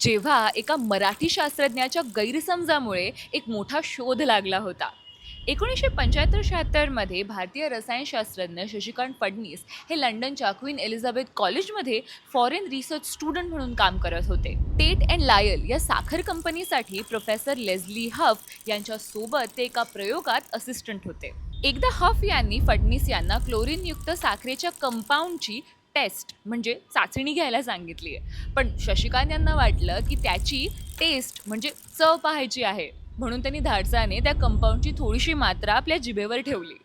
जेव्हा एका मराठी शास्त्रज्ञाच्या गैरसमजामुळे एक मोठा शोध लागला होता. 1975-76 मध्ये भारतीय रसायनशास्त्रज्ञ शशिकांत फडणीस हे लंडनच्या क्वीन एलिझाबेथ कॉलेजमध्ये फॉरेन रिसर्च स्टुडंट म्हणून काम करत होते. टेट अँड लायल या साखर कंपनीसाठी प्रोफेसर लेझली हफ यांच्या सोबत ते एका प्रयोगात असिस्टंट होते. एकदा हफ यांनी फडणीस यांना क्लोरीनयुक्त साखरेच्या कंपाऊंडची टेस्ट म्हणजे चाचणी घ्यायला सांगितली आहे. पण शशिकांत यांना वाटलं की त्याची टेस्ट म्हणजे चव पाहायची आहे, म्हणून त्यांनी धाडसाने त्या कंपाऊंडची थोडीशी मात्रा आपल्या जिभेवर ठेवली.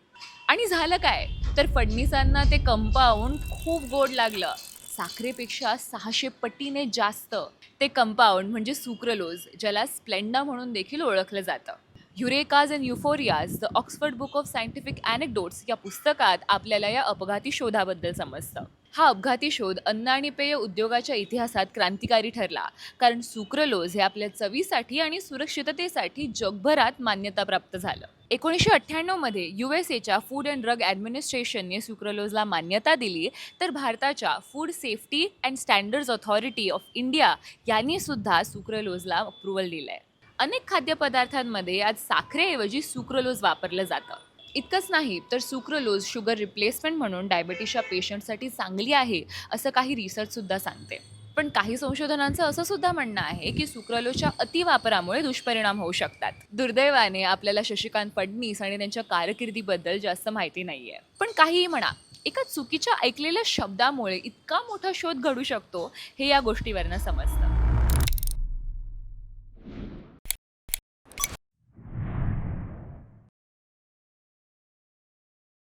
आणि झालं काय, तर फडणीसांना ते कंपाऊंड खूप गोड लागलं. साखरेपेक्षा 600 पटीने जास्त. ते कंपाऊंड म्हणजे सुक्रोलोज, ज्याला स्प्लेंडा म्हणून देखील ओळखलं जातं. Eurekas and euphorias the Oxford book of scientific anecdotes या पुस्तकात आपल्याला या अपघाती शोधाबद्दल समजतं. हा अपघाती शोध अन्न आणि पेय उद्योगाच्या इतिहासात क्रांतिकारी ठरला, कारण सुक्रोलोज हे आपल्या चवीसाठी आणि सुरक्षिततेसाठी जगभरात मान्यता प्राप्त झालं. 1998 मध्ये USA फूड अँड ड्रग ॲडमिनिस्ट्रेशनने सुक्रोलोजला मान्यता दिली, तर भारताच्या food safety and standards authority of India यांनी सुद्धा सुक्रोलोजला अप्रुव्हल दिलंय. अनेक खाद्यपदार्थांमध्ये आज साखरेऐवजी सुक्रोलोज वापरलं जातं. इतकंच नाही, तर सुक्रोलोज शुगर रिप्लेसमेंट म्हणून डायबिटीसच्या पेशंटसाठी चांगली आहे, असं काही रिसर्चसुद्धा सांगते. पण काही संशोधनांचं असं सुद्धा म्हणणं आहे की सुक्रोलोजच्या अतिवापरामुळे दुष्परिणाम होऊ शकतात. दुर्दैवाने आपल्याला शशिकांत फडणीस आणि त्यांच्या कारकिर्दीबद्दल जास्त माहिती नाहीये. पण काहीही म्हणा, एका चुकीच्या ऐकलेल्या शब्दामुळे इतका मोठा शोध घडू शकतो, हे या गोष्टीवरनं समजतं.